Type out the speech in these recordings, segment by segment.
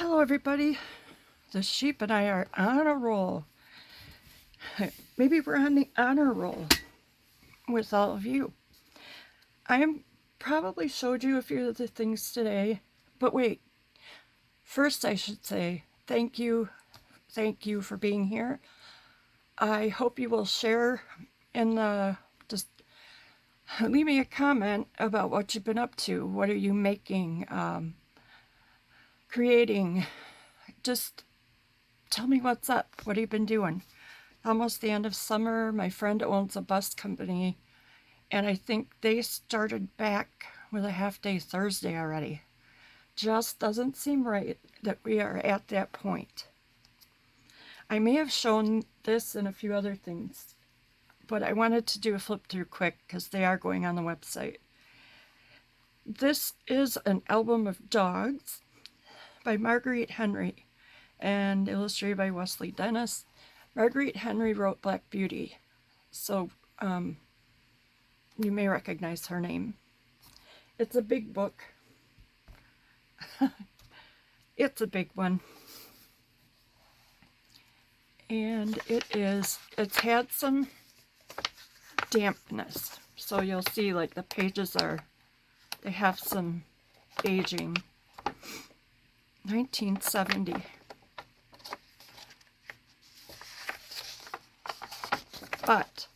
Hello everybody, the sheep and I are on a roll. Maybe we're on the honor roll with all of you. I probably showed you a few of the things today, but wait, first I should say thank you for being here. I hope you will share in the, just leave me a comment about what you've been up to. What are you making, creating? Just tell me what's up. What have you been doing? Almost the end of summer. My friend owns a bus company, and I think they started back with a half-day Thursday already. Just doesn't seem right that we are at that point. I may have shown this and a few other things, but I wanted to do a flip through quick because they are going on the website. This is an album of dogs by Marguerite Henry and illustrated by Wesley Dennis. Marguerite Henry wrote Black Beauty, so you may recognize her name. It's a big book. It's a big one. And it's had some dampness. So you'll see like the pages they have some aging. 1970. But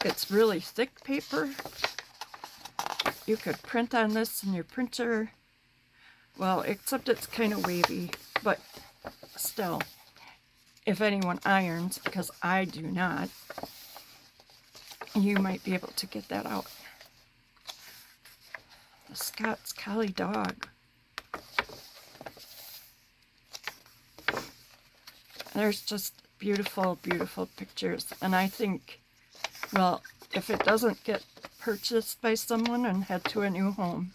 it's really thick paper. You could print on this in your printer. Well, except it's kind of wavy, but still, if anyone irons, because I do not, you might be able to get that out. The Scots Collie Dog. There's just beautiful, beautiful pictures. And I think, well, if it doesn't get purchased by someone and head to a new home,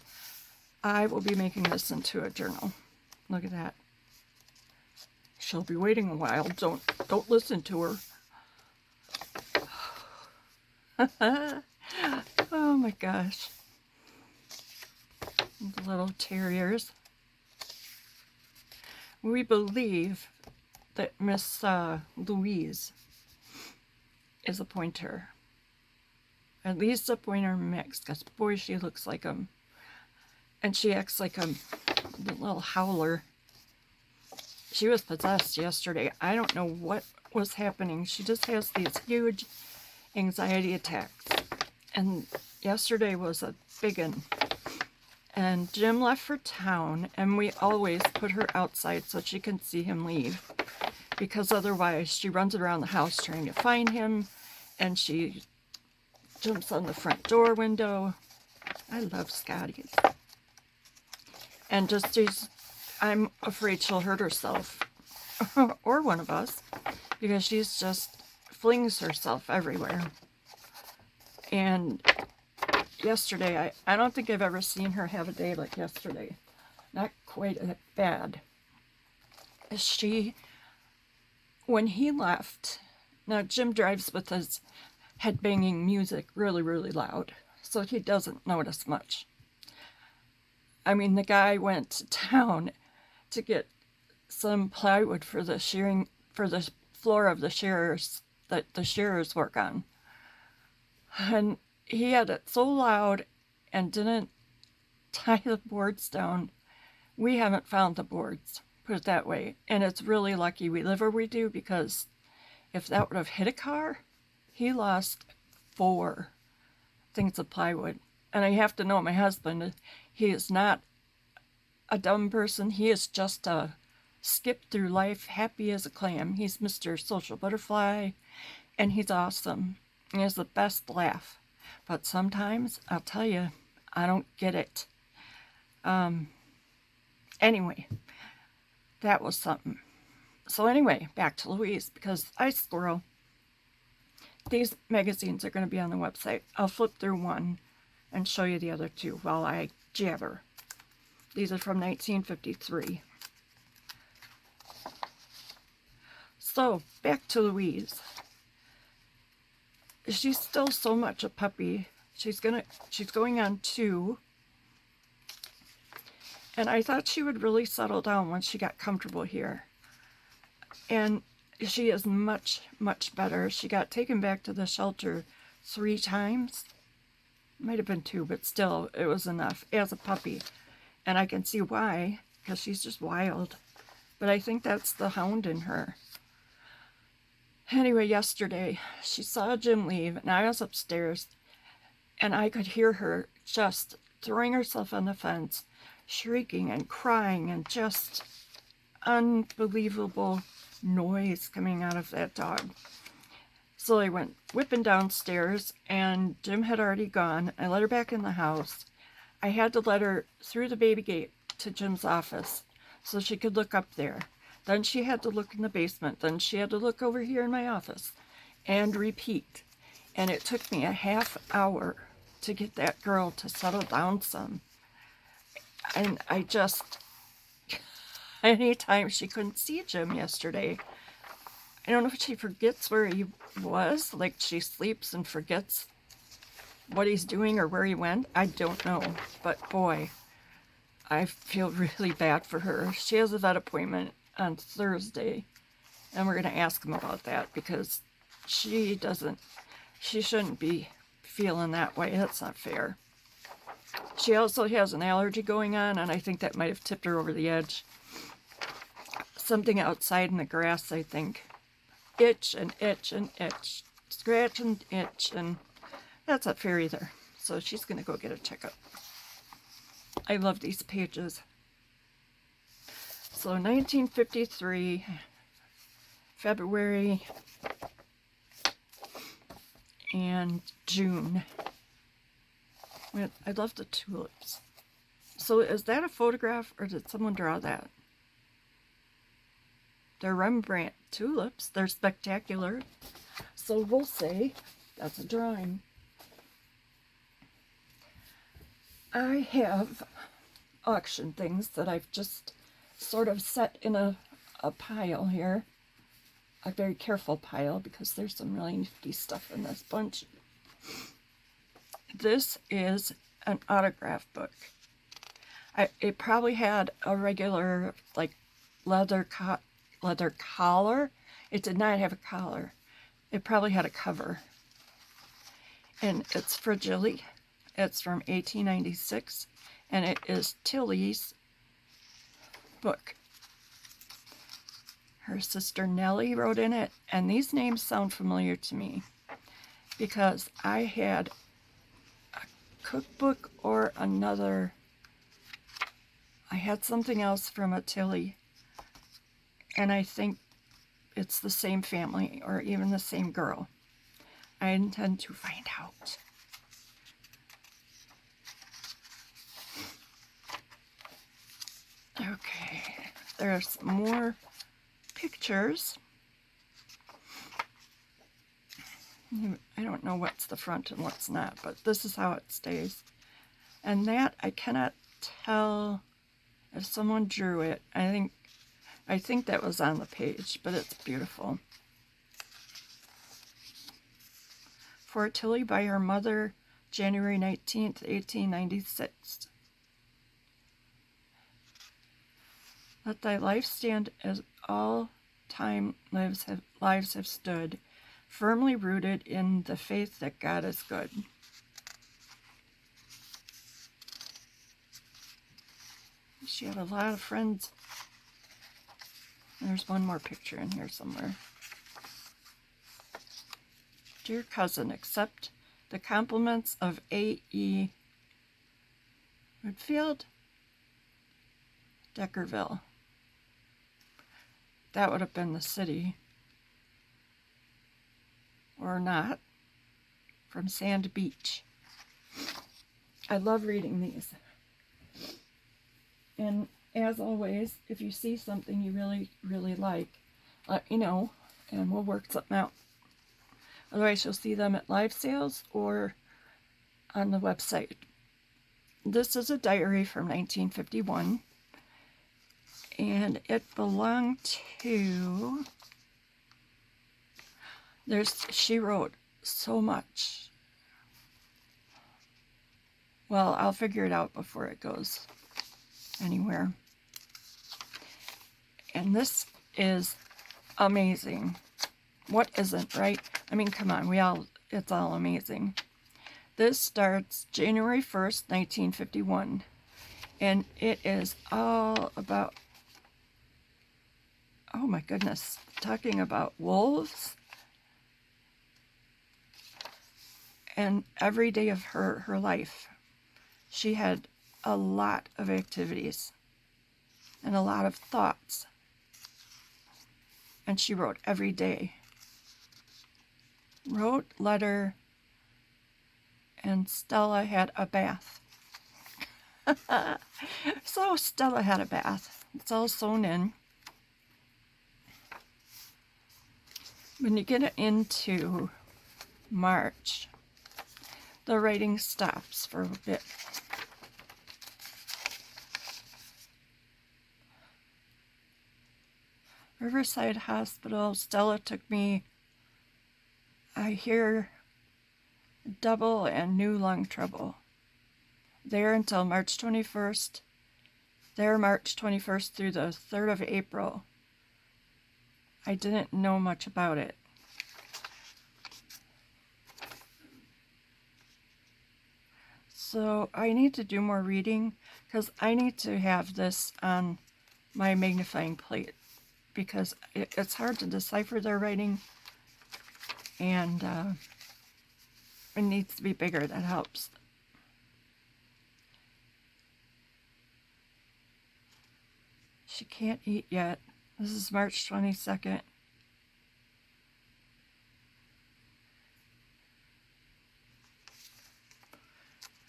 I will be making this into a journal. Look at that. She'll be waiting a while. Don't listen to her. Oh my gosh. The little terriers. We believe that Miss Louise is a pointer. At least a pointer mix, because boy, she looks like him. And she acts like a little howler. She was possessed yesterday. I don't know what was happening. She just has these huge anxiety attacks. And yesterday was a big one. And Jim left for town, and we always put her outside so she can see him leave. Because otherwise she runs around the house trying to find him, and she jumps on the front door window. I love Scotties. And I'm afraid she'll hurt herself, or one of us, because she's just flings herself everywhere. And yesterday, I don't think I've ever seen her have a day like yesterday. Not quite that bad. When he left, now Jim drives with his head-banging music really, really loud, so he doesn't notice much. I mean, the guy went to town to get some plywood for the floor of the shearers that the shearers work on. And he had it so loud and didn't tie the boards down. We haven't found the boards. Put it that way. And it's really lucky we live where we do, because if that would have hit a car, he lost 4 things of plywood. And I have to know my husband, he is not a dumb person. He is just a skip through life, happy as a clam. He's Mr. Social Butterfly, and he's awesome. He has the best laugh. But sometimes, I'll tell you, I don't get it. Anyway. That was something. So anyway, back to Louise, because I squirrel. These magazines are going to be on the website. I'll flip through one and show you the other 2 while I jabber. These are from 1953. So, back to Louise. She's still so much a puppy. She's going on 2. And I thought she would really settle down once she got comfortable here. And she is much, much better. She got taken back to the shelter 3 times. Might have been 2, but still, it was enough as a puppy. And I can see why, because she's just wild. But I think that's the hound in her. Anyway, yesterday, she saw Jim leave, and I was upstairs, and I could hear her just throwing herself on the fence, shrieking and crying, and just unbelievable noise coming out of that dog. So I went whipping downstairs, and Jim had already gone. I let her back in the house. I had to let her through the baby gate to Jim's office so she could look up there. Then she had to look in the basement. Then she had to look over here in my office and repeat. And it took me a half hour to get that girl to settle down some. And I just, anytime she couldn't see Jim yesterday, I don't know if she forgets where he was, like she sleeps and forgets what he's doing or where he went. I don't know, but boy, I feel really bad for her. She has a vet appointment on Thursday, and we're going to ask him about that because she shouldn't be feeling that way. That's not fair. She also has an allergy going on, and I think that might have tipped her over the edge. Something outside in the grass, I think. Itch and itch and itch. Scratch and itch, and that's not fair either. So she's going to go get a checkup. I love these pages. So 1953, February, and June. I love the tulips. So is that a photograph, or did someone draw that? They're Rembrandt tulips. They're spectacular. So we'll say that's a drawing. I have auction things that I've just sort of set in a pile here. A very careful pile because there's some really nifty stuff in this bunch. This is an autograph book. It probably had a regular like leather collar. It did not have a collar. It probably had a cover. And it's fragile. It's from 1896, and it is Tilly's book. Her sister Nellie wrote in it, and these names sound familiar to me because I had a cookbook or another. I had something else from a Tilly, and I think it's the same family or even the same girl. I intend to find out. Okay, there's more pictures. I don't know what's the front and what's not, but this is how it stays. And that, I cannot tell if someone drew it. I think that was on the page, but it's beautiful. For Tilly by her mother, January 19th, 1896. Let thy life stand as all time lives have stood, firmly rooted in the faith that God is good. She had a lot of friends. There's one more picture in here somewhere. Dear cousin, accept the compliments of A.E. Whitfield, Deckerville. That would have been the city. Or not. From Sand Beach. I love reading these. And as always, if you see something you really, really like, let me know and we'll work something out. Otherwise, you'll see them at live sales or on the website. This is a diary from 1951. And it belonged to, she wrote so much. Well, I'll figure it out before it goes. anywhere. And this is amazing. What isn't, right? I mean, come on, it's all amazing. This starts January 1st, 1951. And it is all about, oh my goodness, talking about wolves. And every day of her life, she had a lot of activities and a lot of thoughts. And she wrote every day. Wrote, letter, and Stella had a bath. So Stella had a bath. It's all sewn in. When you get into March, the writing stops for a bit. Riverside Hospital, Stella took me, I hear, double and new lung trouble. There until March 21st. There March 21st through the 3rd of April. I didn't know much about it. So I need to do more reading because I need to have this on my magnifying plate because it's hard to decipher their writing, and it needs to be bigger. That helps. She can't eat yet. This is March 22nd.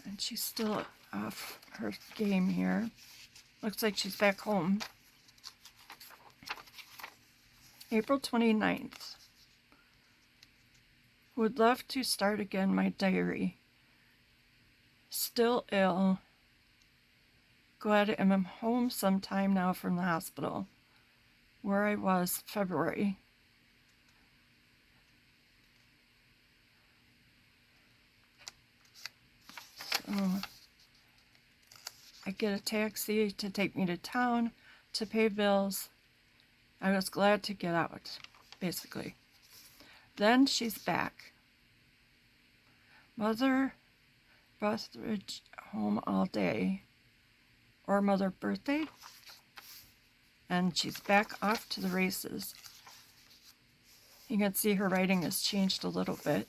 And she's still off her game here. Looks like she's back home. April 29th. Would love to start again my diary. Still ill. Glad I'm home sometime now from the hospital, where I was February. So I get a taxi to take me to town to pay bills. I was glad to get out, basically. Then she's back. Mother Buthridge home all day. Or mother birthday. And she's back off to the races. You can see her writing has changed a little bit.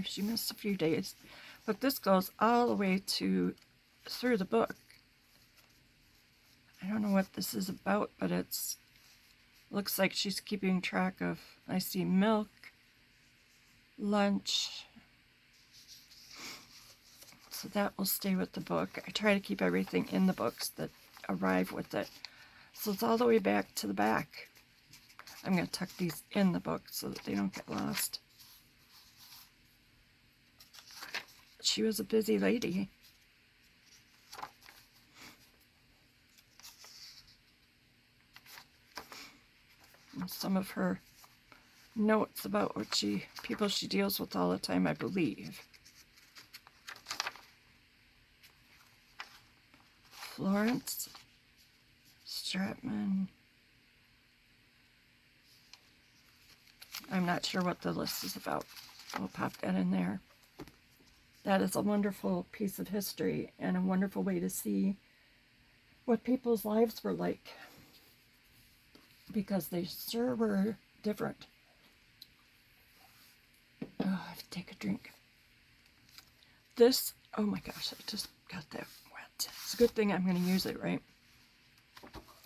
She missed a few days. But this goes all the way through the book. I don't know what this is about, but it's looks like she's keeping track of, I see milk, lunch. So that will stay with the book. I try to keep everything in the books that arrive with it. So it's all the way back to the back. I'm going to tuck these in the book so that they don't get lost. She was a busy lady. And some of her notes about what people she deals with all the time, I believe. Florence Stratman. I'm not sure what the list is about. I'll pop that in there. That is a wonderful piece of history and a wonderful way to see what people's lives were like, because they sure were different. Oh, I have to take a drink. This, oh my gosh, I just got that wet. It's a good thing I'm going to use it right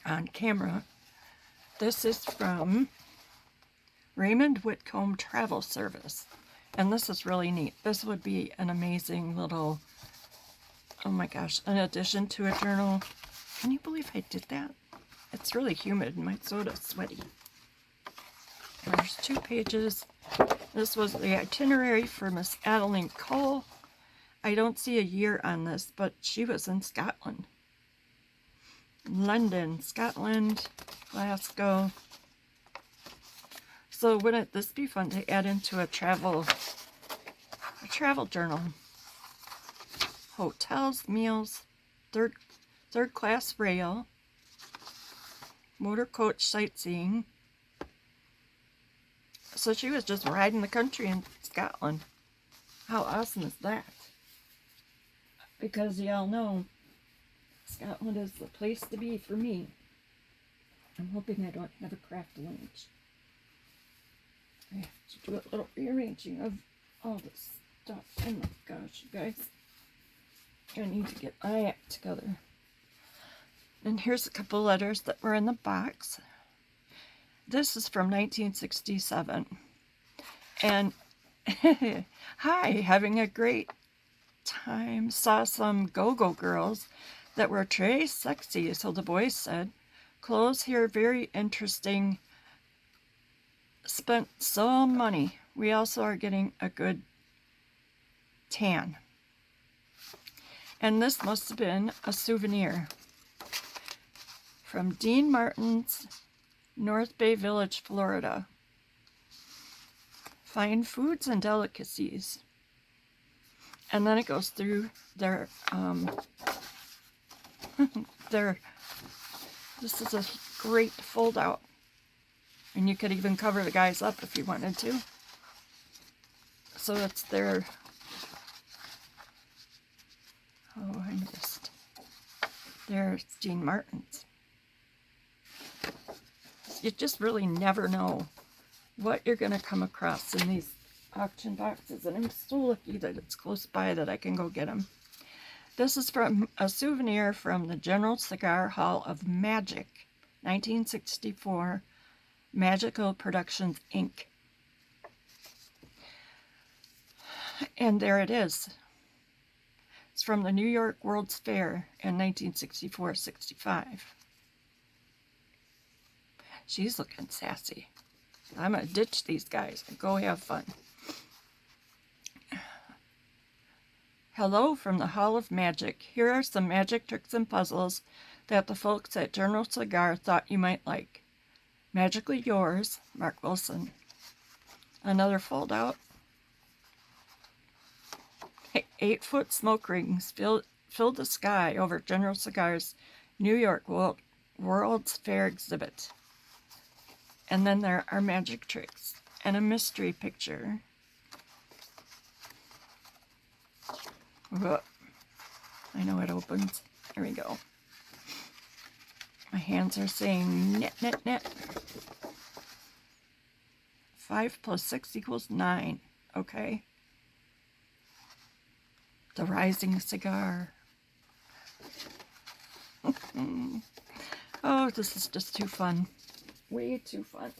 on camera. This is from Raymond Whitcomb Travel Service. And this is really neat. This would be an amazing little, oh my gosh, an addition to a journal. Can you believe I did that? It's really humid and my soda's sweaty. There's 2 pages. This was the itinerary for Miss Adeline Cole. I don't see a year on this, but she was in Scotland. London, Scotland, Glasgow. So wouldn't this be fun to add into a travel journal? Hotels, meals, third class rail, motor coach sightseeing. So she was just riding the country in Scotland. How awesome is that? Because y'all know Scotland is the place to be for me. I'm hoping I don't have a craft lunch. I have to do a little rearranging of all this stuff. Oh my gosh, you guys. I need to get my act together. And here's a couple letters that were in the box. This is from 1967. And hi, having a great time. Saw some go-go girls that were très sexy, so the boys said. Clothes here very interesting. Spent some money. We also are getting a good tan. And this must have been a souvenir from Dean Martin's, North Bay Village, Florida. Fine foods and delicacies. And then it goes through their this is a great fold out. And you could even cover the guys up if you wanted to. So it's their, oh, I missed. There's Dean Martin's. You just really never know what you're going to come across in these auction boxes. And I'm so lucky that it's close by that I can go get them. This is from a souvenir from the General Cigar Hall of Magic, 1964, Magical Productions, Inc. And there it is. It's from the New York World's Fair in 1964-65. She's looking sassy. I'm going to ditch these guys and go have fun. Hello from the Hall of Magic. Here are some magic tricks and puzzles that the folks at General Cigar thought you might like. Magically yours, Mark Wilson. Another fold out. 8-foot smoke rings fill the sky over General Cigar's New York World's Fair exhibit. And then there are magic tricks and a mystery picture. Whoa. I know it opens. Here we go. My hands are saying net, net, net. 5 + 6 = 9. Okay. The rising cigar. Oh, this is just too fun. Way too fun.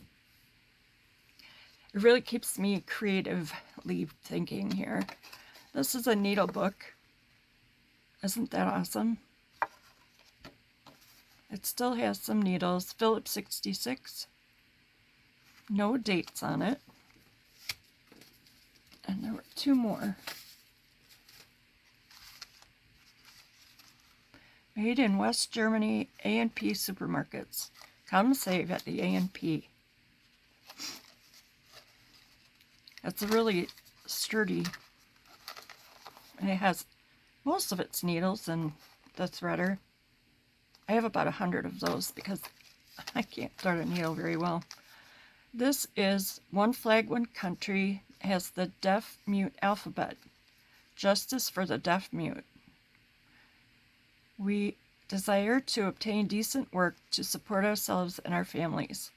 It really keeps me creatively thinking here. This is a needle book. Isn't that awesome? It still has some needles. Phillips 66. No dates on it. And there were 2 more. Made in West Germany, A&P supermarkets. Come save at the A&P. It's a really sturdy, and it has most of its needles and the threader. I have about 100 of those because I can't thread a needle very well. This is One Flag, One Country. It has the deaf-mute alphabet. Justice for the deaf-mute. We desire to obtain decent work to support ourselves and our families.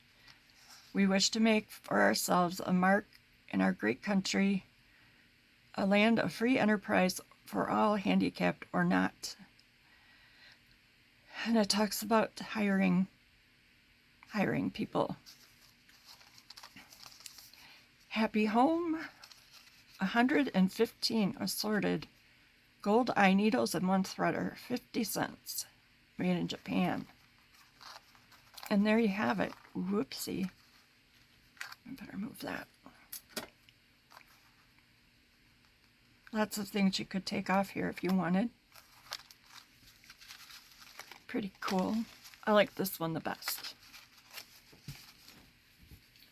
We wish to make for ourselves a mark in our great country, a land of free enterprise for all, handicapped or not. And it talks about hiring people. Happy Home, 115 assorted gold eye needles and 1 threader, 50 cents, made in Japan. And there you have it. Whoopsie. I better move that. Lots of things you could take off here if you wanted. Pretty cool. I like this one the best.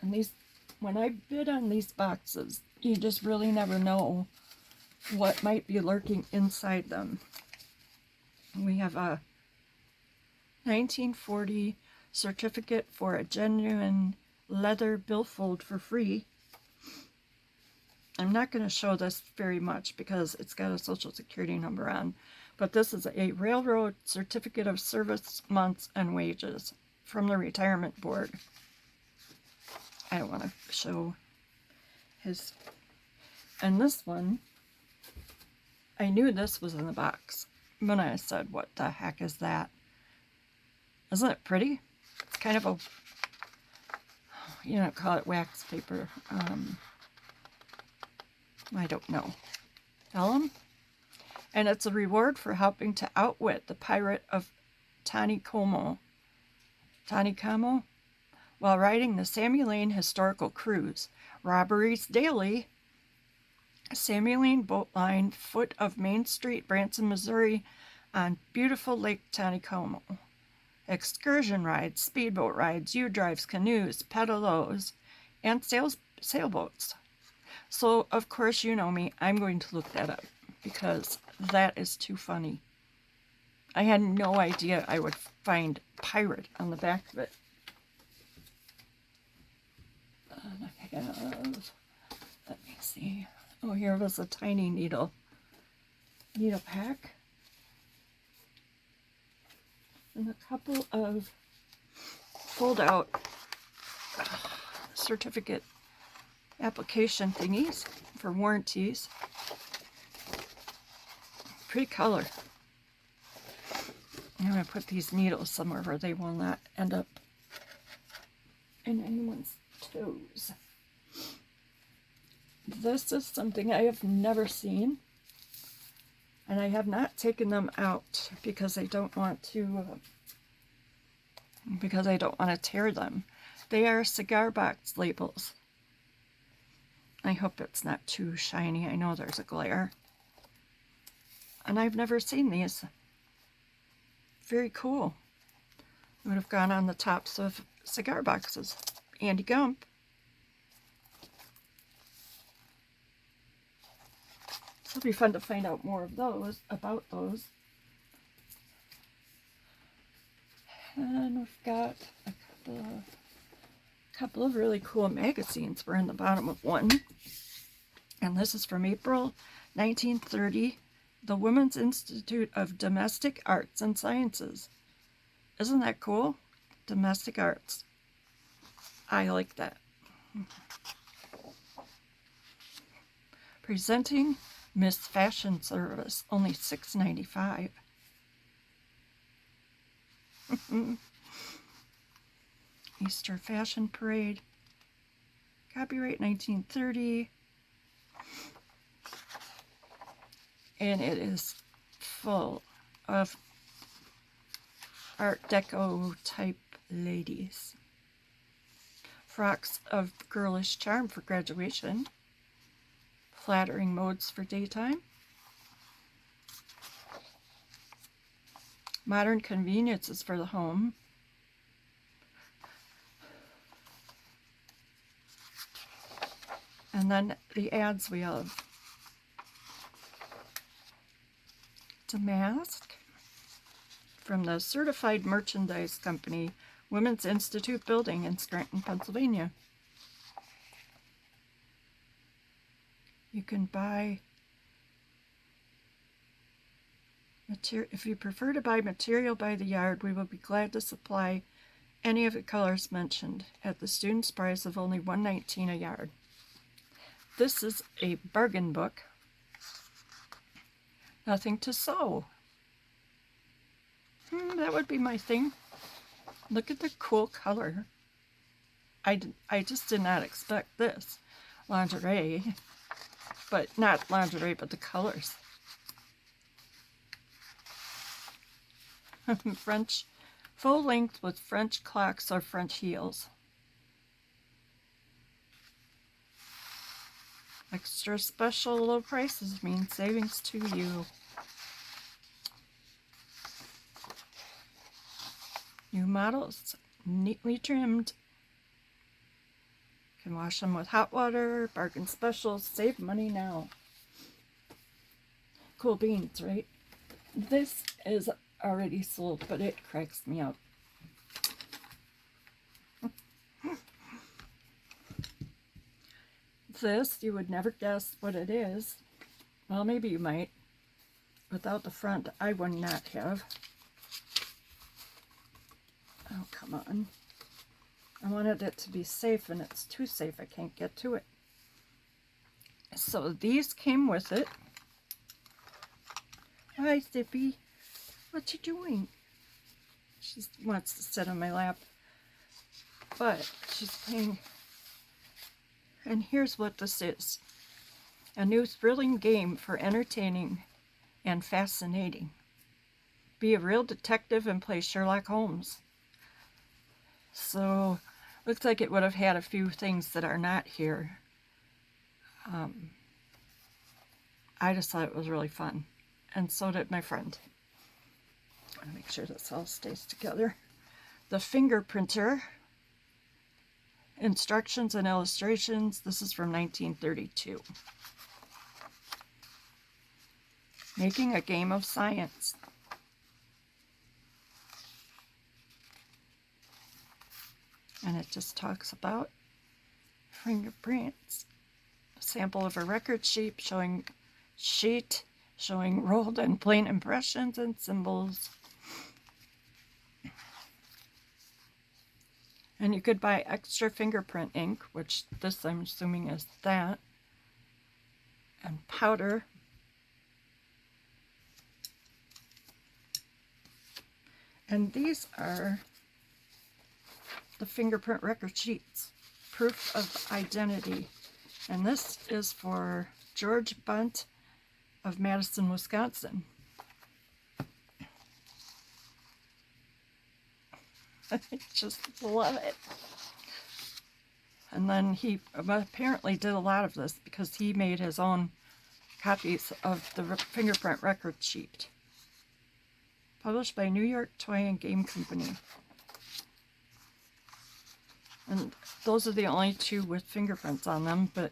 And these, when I bid on these boxes, you just really never know what might be lurking inside them. We have a 1940 certificate for a genuine leather billfold for free. I'm not going to show this very much because it's got a social security number on, but this is a railroad certificate of service months and wages from the retirement board. I don't want to show his. And this one, I knew this was in the box when I said, what the heck is that? Isn't it pretty? It's kind of a, you don't call it wax paper. I don't know. Vellum? And it's a reward for helping to outwit the pirate of Taneycomo while riding the Sammy Lane historical cruise. Robberies daily. Sammy Lane boat line, foot of Main Street, Branson, Missouri, on beautiful Lake Taneycomo. Excursion rides, speedboat rides, U-drives, canoes, pedalos, and sailboats. So, of course, you know me, I'm going to look that up because that is too funny. I had no idea I would find pirate on the back of it. Let me see. Oh, here was a tiny needle pack. And a couple of fold-out certificate application thingies for warranties. Pretty color. I'm going to put these needles somewhere where they will not end up in anyone's toes. This is something I have never seen, and I have not taken them out because I don't want to tear them. They are cigar box labels. I hope it's not too shiny. I know there's a glare. And I've never seen these. Very cool. Would have gone on the tops of cigar boxes. Andy Gump. So it'll be fun to find out more of those, about those. And we've got a couple of really cool magazines. We're in the bottom of one. And this is from April 1930, the Women's Institute of Domestic Arts and Sciences. Isn't that cool? Domestic arts. I like that. Presenting Miss Fashion Service, only $6.95. Easter Fashion Parade. Copyright 1930. And it is full of Art Deco type ladies. Frocks of girlish charm for graduation. Flattering modes for daytime. Modern conveniences for the home. And then the ads we have. It's a mask from the Certified Merchandise Company, Women's Institute Building in Scranton, Pennsylvania. You can buy material. If you prefer to buy material by the yard, we will be glad to supply any of the colors mentioned at the student's price of only $1.19 a yard. This is a bargain book. Nothing to sew. That would be my thing. Look at the cool color. I just did not expect this. Lingerie. But not lingerie, but the colors. French, full length with French clocks or French heels. Extra special low prices mean savings to you. New models, neatly trimmed. Can wash them with hot water, bargain specials, save money now. Cool beans, right? This is already sold, but it cracks me up. This, you would never guess what it is. Well, maybe you might. Without the front, I would not have. Oh, come on. I wanted it to be safe, and it's too safe. I can't get to it. So these came with it. Hi, Zippy. What you doing? She wants to sit on my lap. But she's playing. And here's what this is. A new thrilling game for entertaining and fascinating. Be a real detective and play Sherlock Holmes. So, looks like it would have had a few things that are not here. I just thought it was really fun. And so did my friend. I'm going to make sure this all stays together. The Fingerprinter. Instructions and illustrations. This is from 1932. Making a game of science. And it just talks about fingerprints. A sample of a record sheet showing rolled and plain impressions and symbols. And you could buy extra fingerprint ink, which this I'm assuming is that, and powder. And these are the fingerprint record sheets, proof of identity. And this is for George Bunt of Madison, Wisconsin. I just love it. And then he apparently did a lot of this because he made his own copies of the fingerprint record sheet. Published by New York Toy and Game Company. And those are the only two with fingerprints on them, but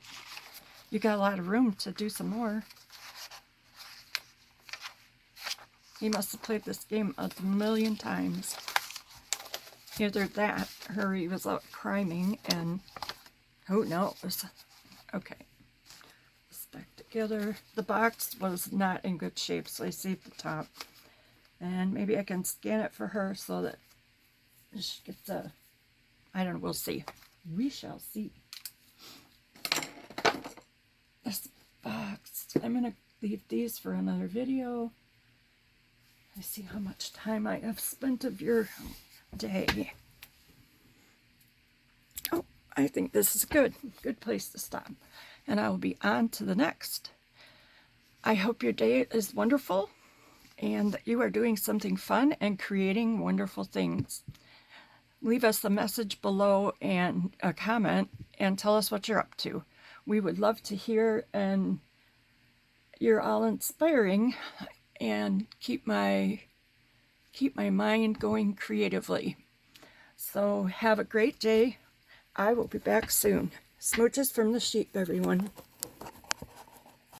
you got a lot of room to do some more. He must have played this game a million times. Either that, or he was out criming, and who knows? Okay, this back together. The box was not in good shape, so I saved the top. And maybe I can scan it for her so that she gets a, I don't know, we'll see. We shall see. This box, I'm going to leave these for another video. I see how much time I have spent of your day. Oh, I think this is a good place to stop. And I will be on to the next. I hope your day is wonderful and that you are doing something fun and creating wonderful things. Leave us a message below and a comment and tell us what you're up to. We would love to hear, and you're all inspiring and keep my mind going creatively. So have a great day. I will be back soon. Smooches from the sheep, everyone.